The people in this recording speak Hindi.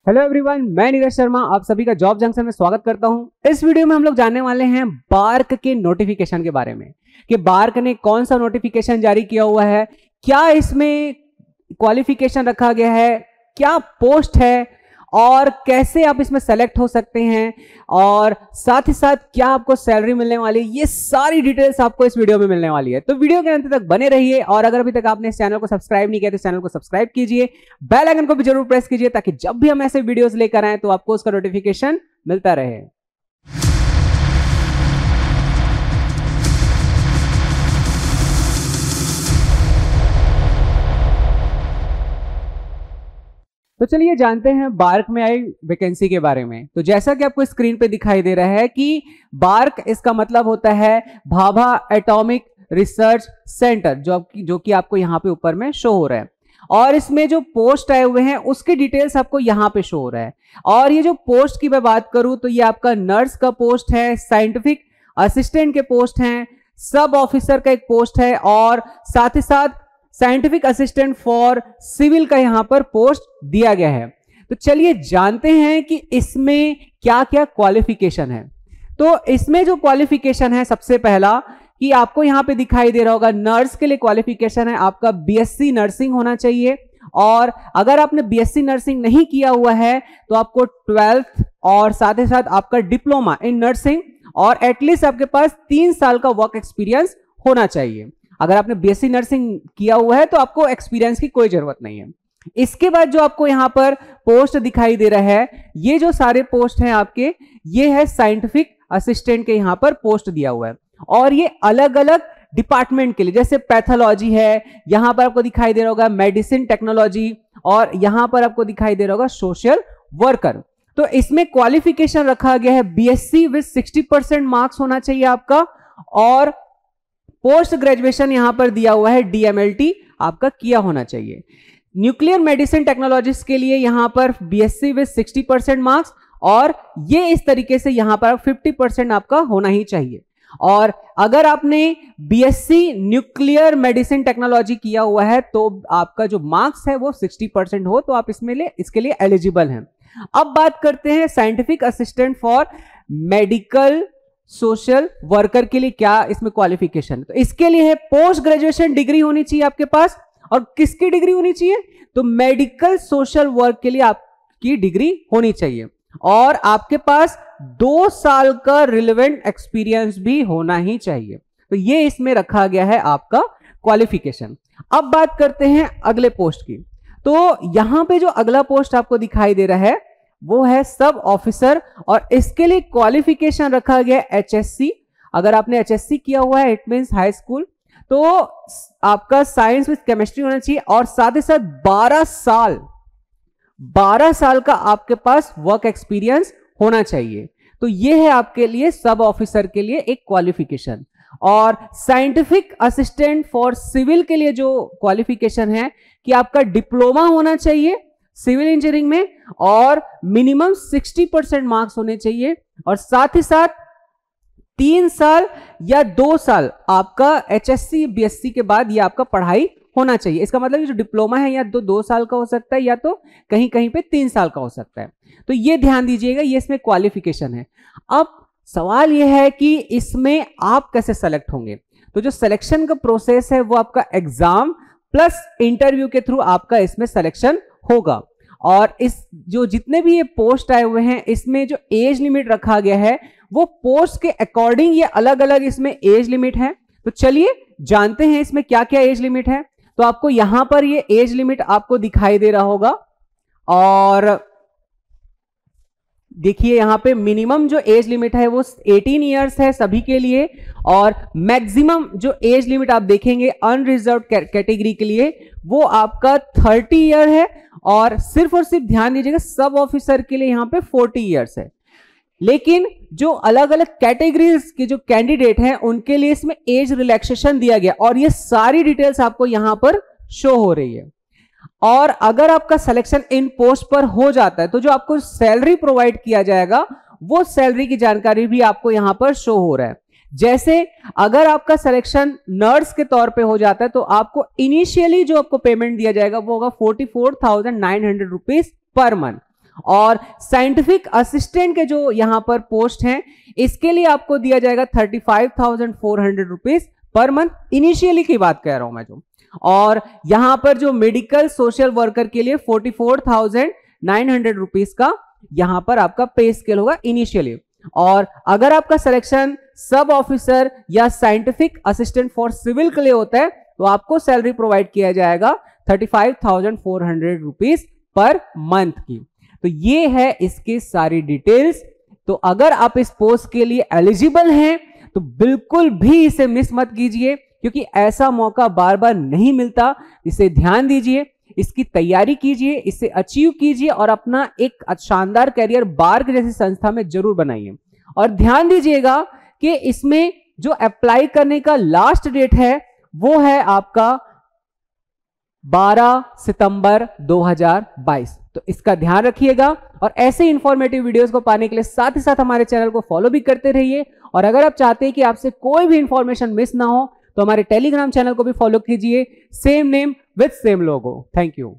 हेलो एवरीवन, मैं नीरज शर्मा आप सभी का जॉब जंक्शन में स्वागत करता हूं। इस वीडियो में हम लोग जानने वाले हैं बार्क के नोटिफिकेशन के बारे में कि बार्क ने कौन सा नोटिफिकेशन जारी किया हुआ है, क्या इसमें क्वालिफिकेशन रखा गया है, क्या पोस्ट है और कैसे आप इसमें सेलेक्ट हो सकते हैं और साथ ही साथ क्या आपको सैलरी मिलने वाली है। ये सारी डिटेल्स आपको इस वीडियो में मिलने वाली है, तो वीडियो के अंत तक बने रहिए। और अगर अभी तक आपने इस चैनल को सब्सक्राइब नहीं किया तो चैनल को सब्सक्राइब कीजिए, बेल आइकन को भी जरूर प्रेस कीजिए ताकि जब भी हम ऐसे वीडियोस लेकर आए तो आपको उसका नोटिफिकेशन मिलता रहे। तो चलिए जानते हैं बार्क में आई वैकेंसी के बारे में। तो जैसा कि आपको स्क्रीन पे दिखाई दे रहा है कि बार्क इसका मतलब होता है भाभा एटॉमिक रिसर्च सेंटर, जो कि आपको यहाँ पे ऊपर में शो हो रहा है। और इसमें जो पोस्ट आए हुए हैं उसके डिटेल्स आपको यहाँ पे शो हो रहा है। और ये जो पोस्ट की मैं बात करूं तो ये आपका नर्स का पोस्ट है, साइंटिफिक असिस्टेंट के पोस्ट हैं, सब ऑफिसर का एक पोस्ट है और साथ ही साथ साइंटिफिक असिस्टेंट फॉर सिविल का यहां पर पोस्ट दिया गया है। तो चलिए जानते हैं कि इसमें क्या क्या क्वालिफिकेशन है। तो इसमें जो क्वालिफिकेशन है, सबसे पहला कि आपको यहां पे दिखाई दे रहा होगा नर्स के लिए क्वालिफिकेशन है आपका बीएससी नर्सिंग होना चाहिए। और अगर आपने बीएससी नर्सिंग नहीं किया हुआ है तो आपको 12th और साथ ही साथ आपका डिप्लोमा इन नर्सिंग और एटलीस्ट आपके पास 3 साल का वर्क एक्सपीरियंस होना चाहिए। अगर आपने बीएससी नर्सिंग किया हुआ है तो आपको एक्सपीरियंस की कोई जरूरत नहीं है। इसके बाद जो आपको यहां पर पोस्ट दिखाई दे रहा है, ये जो सारे पोस्ट हैं आपके, ये है साइंटिफिक असिस्टेंट के यहां पर पोस्ट दिया हुआ है। और ये अलग अलग डिपार्टमेंट के लिए, जैसे पैथोलॉजी है, यहां पर आपको दिखाई दे रहा होगा मेडिसिन टेक्नोलॉजी, और यहां पर आपको दिखाई दे रहा होगा सोशल वर्कर। तो इसमें क्वालिफिकेशन रखा गया है बीएससी विद 60% मार्क्स होना चाहिए आपका, और पोस्ट ग्रेजुएशन यहां पर दिया हुआ है डीएमएलटी आपका किया होना चाहिए। न्यूक्लियर मेडिसिन टेक्नोलॉजिस्ट के लिए यहां पर बीएससी विद 60% मार्क्स, और ये इस तरीके से यहां पर 50% आपका होना ही चाहिए। और अगर आपने बीएससी न्यूक्लियर मेडिसिन टेक्नोलॉजी किया हुआ है तो आपका जो मार्क्स है वो 60% हो, तो आप इसके लिए एलिजिबल हैं। अब बात करते हैं scientific assistant for medical social worker के लिए क्या इसमें क्वालिफिकेशन है। तो इसके लिए है पोस्ट ग्रेजुएशन डिग्री होनी चाहिए आपके पास। और किसकी डिग्री होनी चाहिए? तो मेडिकल सोशल वर्क के लिए आपकी डिग्री होनी चाहिए, और आपके पास 2 साल का रिलेवेंट एक्सपीरियंस भी होना ही चाहिए। तो ये इसमें रखा गया है आपका क्वालिफिकेशन। अब बात करते हैं अगले पोस्ट की। तो यहां पे जो अगला पोस्ट आपको दिखाई दे रहा है वो है सब ऑफिसर, और इसके लिए क्वालिफिकेशन रखा गया है एचएससी। अगर आपने एचएससी किया हुआ है, इट मींस हाई स्कूल, तो आपका साइंस विद केमिस्ट्री होना चाहिए, और साथ ही साथ 12 साल का आपके पास वर्क एक्सपीरियंस होना चाहिए। तो ये है आपके लिए सब ऑफिसर के लिए एक क्वालिफिकेशन। और साइंटिफिक असिस्टेंट फॉर सिविल के लिए जो क्वालिफिकेशन है कि आपका डिप्लोमा होना चाहिए सिविल इंजीनियरिंग में, और मिनिमम 60% मार्क्स होने चाहिए, और साथ ही साथ 3 साल या 2 साल आपका एचएससी बीएससी के बाद ये आपका पढ़ाई होना चाहिए। इसका मतलब जो डिप्लोमा है या 2 साल का हो सकता है, या तो कहीं कहीं पे 3 साल का हो सकता है। तो ये ध्यान दीजिएगा, ये इसमें क्वालिफिकेशन है। अब सवाल ये है कि इसमें आप कैसे सेलेक्ट होंगे। तो जो सिलेक्शन का प्रोसेस है वो आपका एग्जाम प्लस इंटरव्यू के थ्रू आपका इसमें सिलेक्शन होगा। और इस जो जितने भी ये पोस्ट आए हुए हैं, इसमें जो एज लिमिट रखा गया है वो पोस्ट के अकॉर्डिंग ये अलग अलग इसमें एज लिमिट है। तो चलिए जानते हैं इसमें क्या क्या एज लिमिट है। तो आपको यहां पर ये एज लिमिट आपको दिखाई दे रहा होगा, और देखिए यहां पे मिनिमम जो एज लिमिट है वो 18 इयर्स है सभी के लिए, और मैक्सिमम जो एज लिमिट आप देखेंगे अनरिजर्व्ड कैटेगरी के लिए वो आपका 30 ईयर है, और सिर्फ ध्यान दीजिएगा सब ऑफिसर के लिए यहां पे 40 इयर्स है। लेकिन जो अलग अलग कैटेगरीज के जो कैंडिडेट हैं उनके लिए इसमें एज रिलैक्सेशन दिया गया, और ये सारी डिटेल्स आपको यहां पर शो हो रही है। और अगर आपका सिलेक्शन इन पोस्ट पर हो जाता है तो जो आपको सैलरी प्रोवाइड किया जाएगा वो सैलरी की जानकारी भी आपको यहां पर शो हो रहा है। जैसे अगर आपका सिलेक्शन नर्स के तौर पे हो जाता है तो आपको इनिशियली जो आपको पेमेंट दिया जाएगा वो होगा 44,900 रुपीज पर मंथ। और साइंटिफिक असिस्टेंट के जो यहां पर पोस्ट हैं, इसके लिए आपको दिया जाएगा 35,400 रुपीज पर मंथ, इनिशियली की बात कह रहा हूं मैं जो। और यहां पर जो मेडिकल सोशल वर्कर के लिए 44,900 रुपीज का यहां पर आपका पे स्केल होगा इनिशियली। और अगर आपका सिलेक्शन सब ऑफिसर या साइंटिफिक असिस्टेंट फॉर सिविल के लिए होता है तो आपको सैलरी प्रोवाइड किया जाएगा 35,400 रुपीज पर मंथ की। तो ये है इसकी सारी डिटेल्स। तो अगर आप इस पोस्ट के लिए एलिजिबल हैं तो बिल्कुल भी इसे मिस मत कीजिए, क्योंकि ऐसा मौका बार बार नहीं मिलता। इसे ध्यान दीजिए, इसकी तैयारी कीजिए, इसे अचीव कीजिए और अपना एक शानदार कैरियर बार्क जैसी संस्था में जरूर बनाइए। और ध्यान दीजिएगा कि इसमें जो अप्लाई करने का लास्ट डेट है वो है आपका 12 सितंबर 2022। तो इसका ध्यान रखिएगा और ऐसे इंफॉर्मेटिव वीडियोस को पाने के लिए साथ ही साथ हमारे चैनल को फॉलो भी करते रहिए। और अगर आप चाहते हैं कि आपसे कोई भी इंफॉर्मेशन मिस ना हो तो हमारे टेलीग्राम चैनल को भी फॉलो कीजिए, same name with same logo. Thank you.